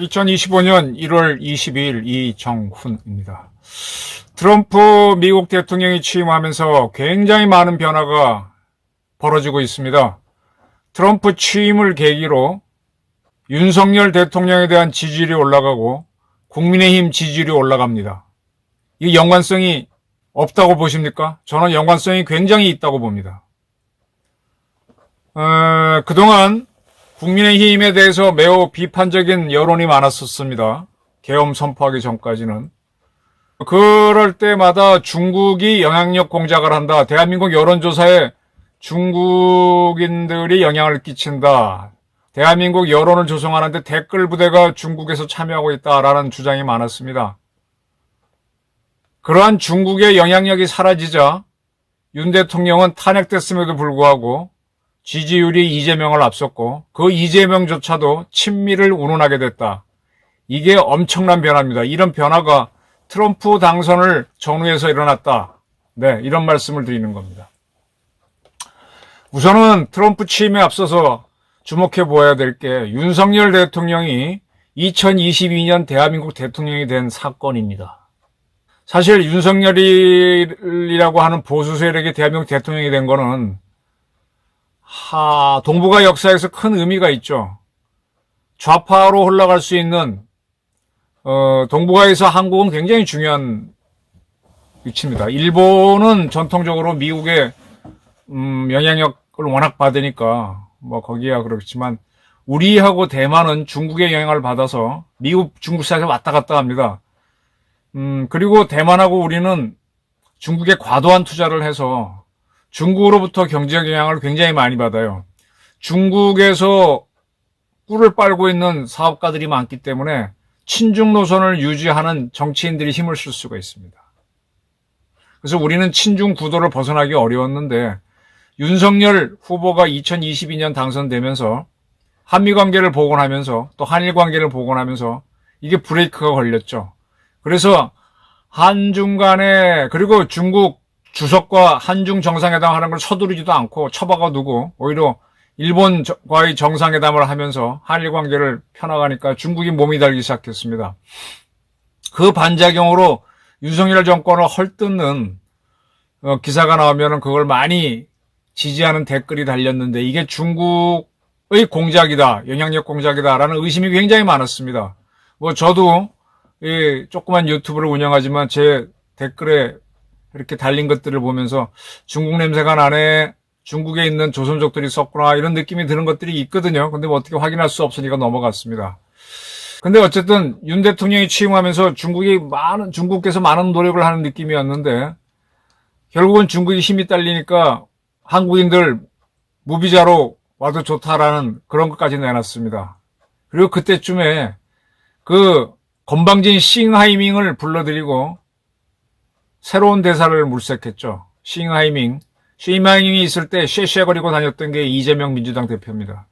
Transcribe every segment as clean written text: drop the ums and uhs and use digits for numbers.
2025년 1월 22일 이정훈입니다. 트럼프 미국 대통령이 취임하면서 굉장히 많은 변화가 벌어지고 있습니다. 트럼프 취임을 계기로 윤석열 대통령에 대한 지지율이 올라가고 국민의힘 지지율이 올라갑니다. 이 연관성이 없다고 보십니까? 저는 연관성이 굉장히 있다고 봅니다. 그동안 국민의힘에 대해서 매우 비판적인 여론이 많았었습니다. 계엄 선포하기 전까지는. 그럴 때마다 중국이 영향력 공작을 한다. 대한민국 여론조사에 중국인들이 영향을 끼친다. 대한민국 여론을 조성하는데 댓글 부대가 중국에서 참여하고 있다라는 주장이 많았습니다. 그러한 중국의 영향력이 사라지자 윤 대통령은 탄핵됐음에도 불구하고 지지율이 이재명을 앞섰고 그 이재명조차도 친미를 운운하게 됐다. 이게 엄청난 변화입니다. 이런 변화가 트럼프 당선을 전후해서 일어났다. 네, 이런 말씀을 드리는 겁니다. 우선은 트럼프 취임에 앞서서 주목해 보아야 될 게 윤석열 대통령이 2022년 대한민국 대통령이 된 사건입니다. 사실 윤석열이라고 하는 보수 세력이 대한민국 대통령이 된 거는 동북아 역사에서 큰 의미가 있죠. 좌파로 흘러갈 수 있는 동북아에서 한국은 굉장히 중요한 위치입니다. 일본은 전통적으로 미국의 영향력을 워낙 받으니까 뭐 거기야 그렇지만 우리하고 대만은 중국의 영향을 받아서 미국, 중국 사이에서 왔다 갔다 합니다. 그리고 대만하고 우리는 중국에 과도한 투자를 해서 중국으로부터 경제적 영향을 굉장히 많이 받아요. 중국에서 꿀을 빨고 있는 사업가들이 많기 때문에 친중 노선을 유지하는 정치인들이 힘을 쓸 수가 있습니다. 그래서 우리는 친중 구도를 벗어나기 어려웠는데 윤석열 후보가 2022년 당선되면서 한미 관계를 복원하면서 또 한일 관계를 복원하면서 이게 브레이크가 걸렸죠. 그래서 한중 간에 그리고 중국 주석과 한중 정상회담 하는 걸 서두르지도 않고 처박아 두고 오히려 일본과의 정상회담을 하면서 한일 관계를 펴나가니까 중국이 몸이 달기 시작했습니다. 그 반작용으로 윤석열 정권을 헐뜯는 기사가 나오면 그걸 많이 지지하는 댓글이 달렸는데 이게 중국의 공작이다, 영향력 공작이다라는 의심이 굉장히 많았습니다. 뭐 저도 이 조그만 유튜브를 운영하지만 제 댓글에 이렇게 달린 것들을 보면서 중국 냄새가 나네, 중국에 있는 조선족들이 썼구나 이런 느낌이 드는 것들이 있거든요. 근데 뭐 어떻게 확인할 수 없으니까 넘어갔습니다. 근데 어쨌든 윤 대통령이 취임하면서 중국께서 많은 노력을 하는 느낌이었는데 결국은 중국이 힘이 딸리니까 한국인들 무비자로 와도 좋다라는 그런 것까지 내놨습니다. 그리고 그때쯤에 그 건방진 싱하이밍을 불러들이고 새로운 대사를 물색했죠. 싱하이밍이 있을 때 쉐쉐거리고 다녔던 게 이재명 민주당 대표입니다.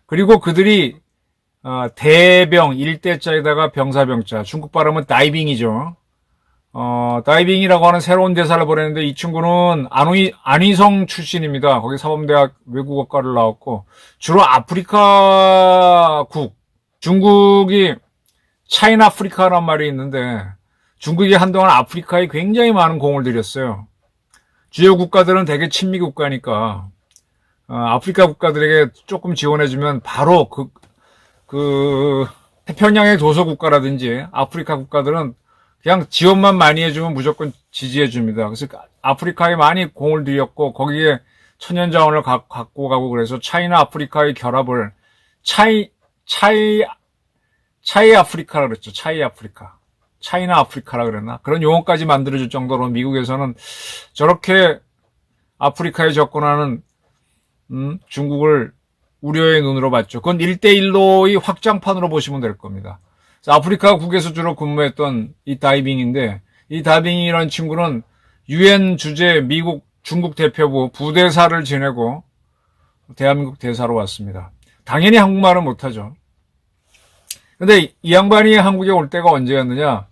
그리고 그들이 대병, 일대자에다가 병사병자, 중국 발음은 다이빙이죠. 다이빙이라고 하는 새로운 대사를 보냈는데 이 친구는 안휘성 출신입니다. 거기 사범대학 외국어과를 나왔고 주로 아프리카국, 중국이 차이나 아프리카라는 말이 있는데 중국이 한동안 아프리카에 굉장히 많은 공을 들였어요. 주요 국가들은 대개 친미 국가니까 아프리카 국가들에게 조금 지원해주면 바로 태평양의 도서 국가라든지 아프리카 국가들은 그냥 지원만 많이 해주면 무조건 지지해줍니다. 그래서 아프리카에 많이 공을 들였고 거기에 천연자원을 갖고 가고 그래서 차이나 아프리카의 결합을 차이 아프리카라 그랬죠. 차이나 아프리카라 그랬나? 그런 용어까지 만들어줄 정도로 미국에서는 저렇게 아프리카에 접근하는 중국을 우려의 눈으로 봤죠. 그건 1대1로의 확장판으로 보시면 될 겁니다. 아프리카국에서 주로 근무했던 이 다이빙인데 이 다이빙이라는 친구는 유엔 주재 미국 중국 대표부 부대사를 지내고 대한민국 대사로 왔습니다. 당연히 한국말은 못하죠. 근데 이 양반이 한국에 올 때가 언제였느냐?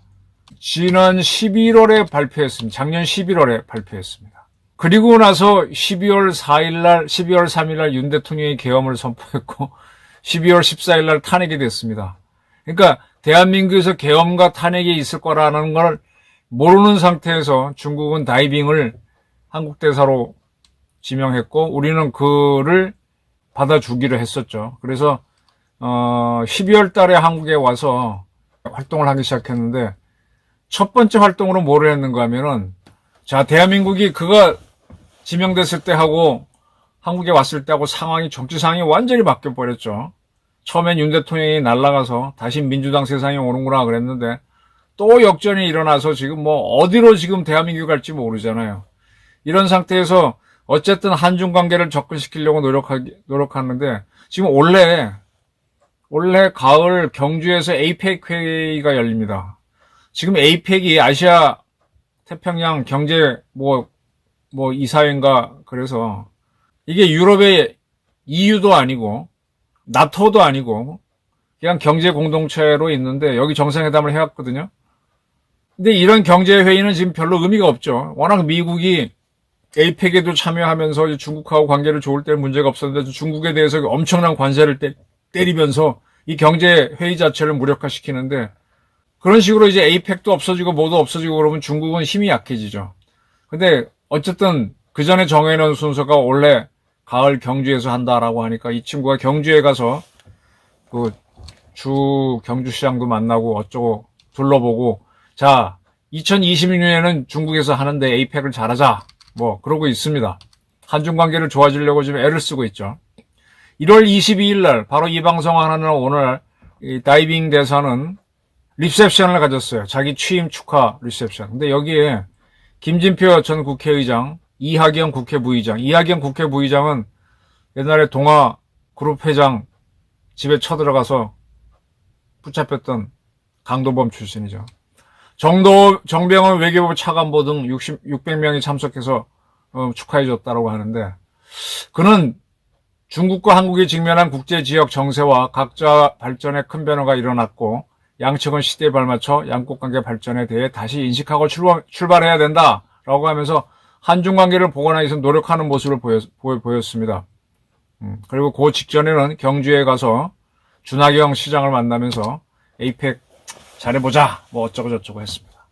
지난 11월에 발표했습니다. 작년 11월에 발표했습니다. 그리고 나서 12월 3일 날 윤 대통령이 계엄을 선포했고 12월 14일 날 탄핵이 됐습니다. 그러니까 대한민국에서 계엄과 탄핵이 있을 거라는 걸 모르는 상태에서 중국은 다이빙을 한국 대사로 지명했고 우리는 그를 받아주기로 했었죠. 그래서 12월 달에 한국에 와서 활동을 하기 시작했는데 첫 번째 활동으로 뭘 했는가 하면은 자, 대한민국이 그가 지명됐을 때 하고 한국에 왔을 때하고 정치 상황이 완전히 바뀌어 버렸죠. 처음엔 윤 대통령이 날아가서 다시 민주당 세상에 오는구나 그랬는데 또 역전이 일어나서 지금 뭐 어디로 지금 대한민국이 갈지 모르잖아요. 이런 상태에서 어쨌든 한중 관계를 접근시키려고 노력하는데 지금 원래 가을 경주에서 에이펙 회의가 열립니다. 지금 에이펙이 아시아 태평양 경제 이사회인가 그래서 이게 유럽의 EU도 아니고 나토도 아니고 그냥 경제 공동체로 있는데 여기 정상회담을 해왔거든요. 근데 이런 경제 회의는 지금 별로 의미가 없죠. 워낙 미국이 에이펙에도 참여하면서 중국하고 관계를 좋을 때 문제가 없었는데 중국에 대해서 엄청난 관세를 때리면서 이 경제 회의 자체를 무력화시키는데 그런 식으로 이제 에이펙도 없어지고 뭐도 없어지고 그러면 중국은 힘이 약해지죠. 근데 어쨌든 그 전에 정해놓은 순서가 원래 가을 경주에서 한다라고 하니까 이 친구가 경주에 가서 그 주 경주시장도 만나고 어쩌고 둘러보고 자 2026년에는 중국에서 하는데 에이펙을 잘하자 뭐 그러고 있습니다. 한중 관계를 좋아지려고 지금 애를 쓰고 있죠. 1월 22일 날 바로 이 방송하는 오늘 이 다이빙 대사는 리셉션을 가졌어요. 자기 취임 축하 리셉션. 근데 여기에 김진표 전 국회의장, 이하경 국회부의장은 옛날에 동아그룹 회장 집에 쳐들어가서 붙잡혔던 강도범 출신이죠. 정병원 외교부 차관보 등 600명이 참석해서 축하해줬다고 하는데 그는 중국과 한국이 직면한 국제지역 정세와 각자 발전에 큰 변화가 일어났고 양측은 시대에 발맞춰 양국관계 발전에 대해 다시 인식하고 출발해야 된다라고 하면서 한중관계를 복원하기 위해서 노력하는 모습을 보였습니다. 그리고 그 직전에는 경주에 가서 준하경 시장을 만나면서 에이펙 잘해보자 뭐 어쩌고저쩌고 했습니다.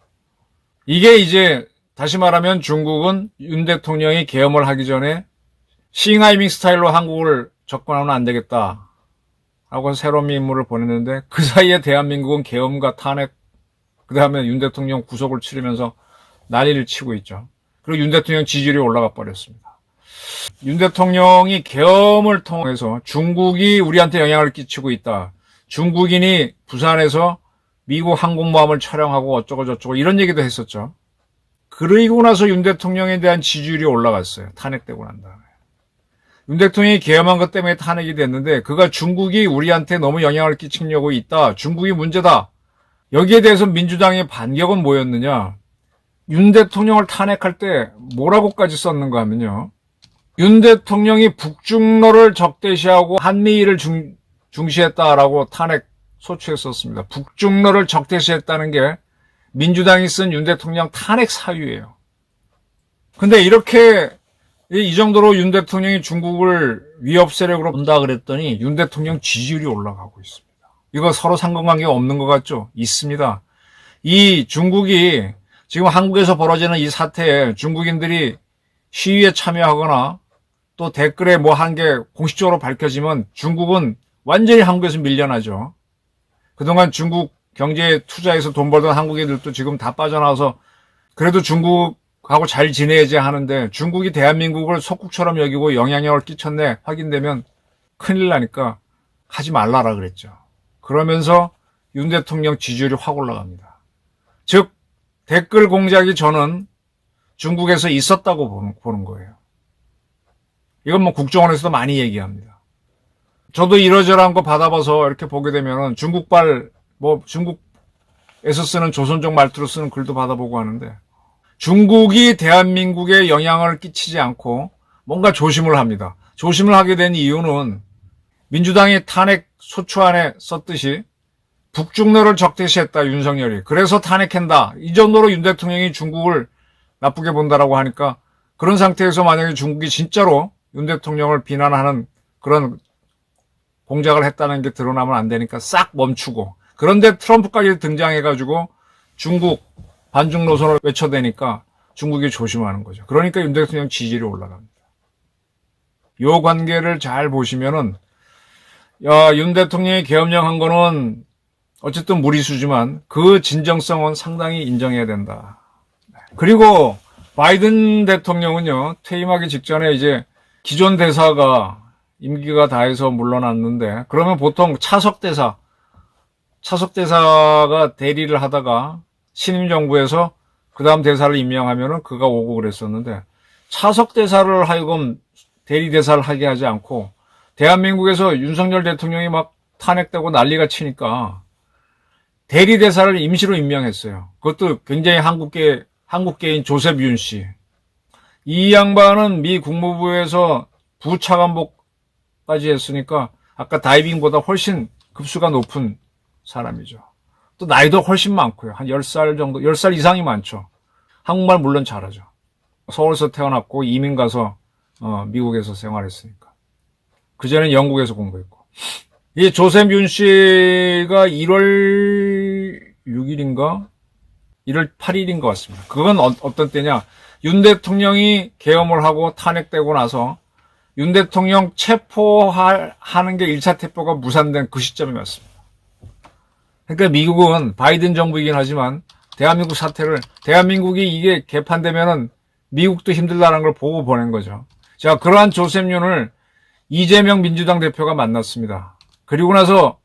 이게 이제 다시 말하면 중국은 윤 대통령이 계엄을 하기 전에 싱하이밍 스타일로 한국을 접근하면 안 되겠다 라고 새로운 임무를 보냈는데 그 사이에 대한민국은 계엄과 탄핵 그 다음에 윤 대통령 구속을 치르면서 난리를 치고 있죠. 그리고 윤 대통령 지지율이 올라가 버렸습니다. 윤 대통령이 계엄을 통해서 중국이 우리한테 영향을 끼치고 있다. 중국인이 부산에서 미국 항공모함을 촬영하고 어쩌고저쩌고 이런 얘기도 했었죠. 그러고 나서 윤 대통령에 대한 지지율이 올라갔어요. 탄핵되고 난 다음에. 윤 대통령이 계엄한 것 때문에 탄핵이 됐는데 그가 중국이 우리한테 너무 영향을 끼치려고 있다. 중국이 문제다. 여기에 대해서 민주당의 반격은 뭐였느냐. 윤 대통령을 탄핵할 때 뭐라고까지 썼는가 하면요. 윤 대통령이 북중러를 적대시하고 한미일을 중시했다라고 탄핵 소추했었습니다. 북중러를 적대시했다는 게 민주당이 쓴 윤 대통령 탄핵 사유예요. 근데 이렇게 이 정도로 윤 대통령이 중국을 위협 세력으로 본다 그랬더니 윤 대통령 지지율이 올라가고 있습니다. 이거 서로 상관관계가 없는 것 같죠? 있습니다. 이 중국이 지금 한국에서 벌어지는 이 사태에 중국인들이 시위에 참여하거나 또 댓글에 뭐 한 게 공식적으로 밝혀지면 중국은 완전히 한국에서 밀려나죠. 그동안 중국 경제에 투자해서 돈 벌던 한국인들도 지금 다 빠져나와서 그래도 중국하고 잘 지내야지 하는데 중국이 대한민국을 속국처럼 여기고 영향력을 끼쳤네 확인되면 큰일 나니까 하지 말라라 그랬죠. 그러면서 윤 대통령 지지율이 확 올라갑니다. 즉 댓글 공작이 저는 중국에서 있었다고 보는 거예요. 이건 뭐 국정원에서도 많이 얘기합니다. 저도 이러저러한 거 받아봐서 이렇게 보게 되면은 중국에서 쓰는 조선족 말투로 쓰는 글도 받아보고 하는데 중국이 대한민국에 영향을 끼치지 않고 뭔가 조심을 합니다. 조심을 하게 된 이유는 민주당이 탄핵 소추안에 썼듯이 북중러를 적대시했다, 윤석열이. 그래서 탄핵한다. 이 정도로 윤 대통령이 중국을 나쁘게 본다라고 하니까 그런 상태에서 만약에 중국이 진짜로 윤 대통령을 비난하는 그런 공작을 했다는 게 드러나면 안 되니까 싹 멈추고, 그런데 트럼프까지 등장해가지고 중국 반중 노선을 외쳐대니까 중국이 조심하는 거죠. 그러니까 윤 대통령 지지율이 올라갑니다. 이 관계를 잘 보시면은 윤 대통령이 계엄령한 거는 어쨌든 무리수지만 그 진정성은 상당히 인정해야 된다. 그리고 바이든 대통령은요, 퇴임하기 직전에 이제 기존 대사가 임기가 다해서 물러났는데, 그러면 보통 차석대사가 대리를 하다가 신임 정부에서 그 다음 대사를 임명하면은 그가 오고 그랬었는데, 차석대사를 하여금 대리대사를 하게 하지 않고 대한민국에서 윤석열 대통령이 막 탄핵되고 난리가 치니까 대리대사를 임시로 임명했어요. 그것도 굉장히 한국계인 조셉 윤 씨. 이 양반은 미 국무부에서 부차관복까지 했으니까 아까 다이빙보다 훨씬 급수가 높은 사람이죠. 또 나이도 훨씬 많고요. 한 10살 정도, 10살 이상이 많죠. 한국말 물론 잘하죠. 서울에서 태어났고 이민 가서 미국에서 생활했으니까. 그전엔 영국에서 공부했고. 이 조셉 윤 씨가 1월 6일인가? 1월 8일인 것 같습니다. 그건 어떤 때냐? 윤 대통령이 계엄을 하고 탄핵되고 나서 윤 대통령 체포하는 게 1차 체포가 무산된 그 시점이었습니다. 그러니까 미국은 바이든 정부이긴 하지만 대한민국이 이게 개판되면은 미국도 힘들다는 걸 보고 보낸 거죠. 자, 그러한 조셉 윤을 이재명 민주당 대표가 만났습니다. 그리고 나서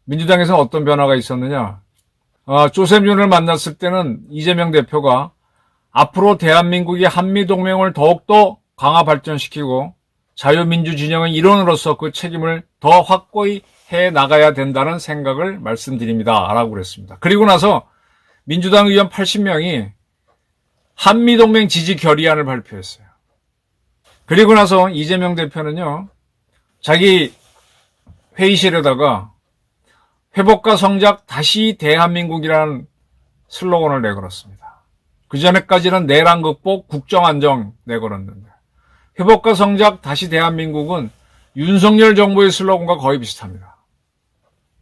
민주당에서 어떤 변화가 있었느냐? 조셉 윤을 만났을 때는 이재명 대표가 앞으로 대한민국이 한미동맹을 더욱더 강화 발전시키고 자유민주 진영의 일원으로서 그 책임을 더 확고히 해 나가야 된다는 생각을 말씀드립니다. 라고 그랬습니다. 그리고 나서 민주당 의원 80명이 한미동맹 지지 결의안을 발표했어요. 그리고 나서 이재명 대표는요, 자기 회의실에다가 회복과 성장 다시 대한민국이라는 슬로건을 내걸었습니다. 그전에까지는 내란 극복, 국정 안정 내걸었는데, 회복과 성장 다시 대한민국은 윤석열 정부의 슬로건과 거의 비슷합니다.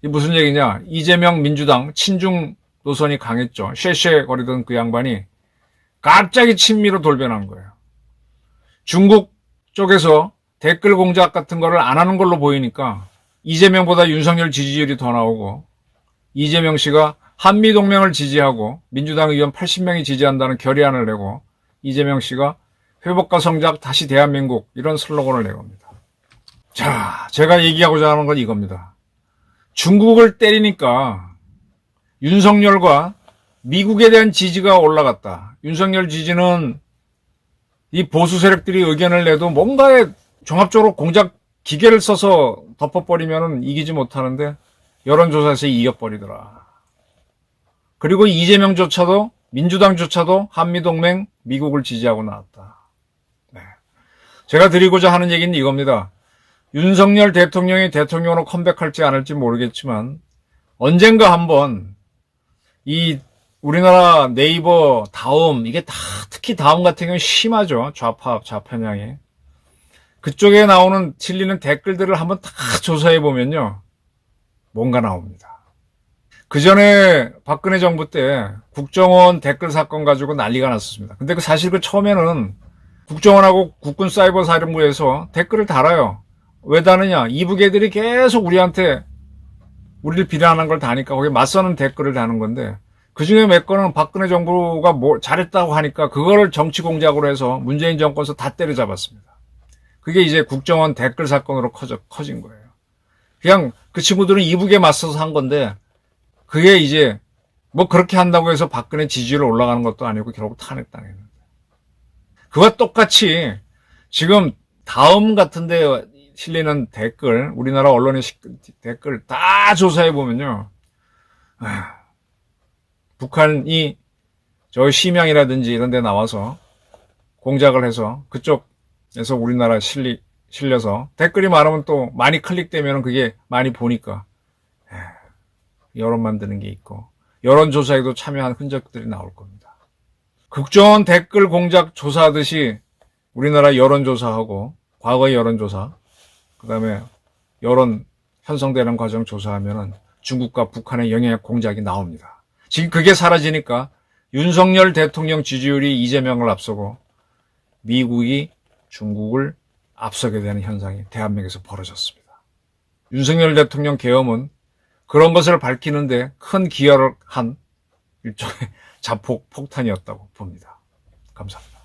이게 무슨 얘기냐? 이재명 민주당 친중 노선이 강했죠. 쉐쉐 거리던 그 양반이 갑자기 친미로 돌변한 거예요. 중국 쪽에서 댓글 공작 같은 거를 안 하는 걸로 보이니까 이재명보다 윤석열 지지율이 더 나오고, 이재명 씨가 한미동맹을 지지하고 민주당 의원 80명이 지지한다는 결의안을 내고, 이재명 씨가 회복과 성장 다시 대한민국 이런 슬로건을 내겁니다. 자, 제가 얘기하고자 하는 건 이겁니다. 중국을 때리니까 윤석열과 미국에 대한 지지가 올라갔다. 윤석열 지지는 이 보수 세력들이 의견을 내도 뭔가에 종합적으로 공작 기계를 써서 덮어버리면 이기지 못하는데 여론조사에서 이겨버리더라. 그리고 이재명조차도, 민주당조차도 한미동맹 미국을 지지하고 나왔다. 네. 제가 드리고자 하는 얘기는 이겁니다. 윤석열 대통령이 대통령으로 컴백할지 안 할지 모르겠지만 언젠가 한번 이 우리나라 네이버 다음, 이게 다 특히 다음 같은 경우는 심하죠. 좌편향이. 그쪽에 나오는 til리는 댓글들을 한번 다 조사해 보면요, 뭔가 나옵니다. 그 전에 박근혜 정부 때 국정원 댓글 사건 가지고 난리가 났었습니다. 근데 사실 그 처음에는 국정원하고 국군사이버사령부에서 댓글을 달아요. 왜 다느냐? 이북 애들이 계속 우리를 비난하는 걸 다니까 거기에 맞서는 댓글을 다는 건데, 그 중에 몇 건은 박근혜 정부가 잘했다고 하니까 그거를 정치 공작으로 해서 문재인 정권에서 다 때려잡았습니다. 그게 이제 국정원 댓글 사건으로 커진 거예요. 그냥 그 친구들은 이북에 맞서서 한 건데, 그게 이제 그렇게 한다고 해서 박근혜 지지율 올라가는 것도 아니고 결국 탄핵당했는데. 그와 똑같이 지금 다음 같은데 실리는 댓글, 우리나라 언론의 댓글 다 조사해 보면요, 북한이 저 심양이라든지 이런 데 나와서 공작을 해서 그쪽에서 우리나라 실려서 댓글이 많으면 또 많이 클릭되면 그게 많이 보니까 여론 만드는 게 있고 여론조사에도 참여한 흔적들이 나올 겁니다. 국정원 댓글 공작 조사하듯이 우리나라 여론조사하고 과거의 여론조사, 그 다음에 여론 형성되는 과정 조사하면은 중국과 북한의 영향력 공작이 나옵니다. 지금 그게 사라지니까 윤석열 대통령 지지율이 이재명을 앞서고 미국이 중국을 앞서게 되는 현상이 대한민국에서 벌어졌습니다. 윤석열 대통령 계엄은 그런 것을 밝히는데 큰 기여를 한 일종의 자폭 폭탄이었다고 봅니다. 감사합니다.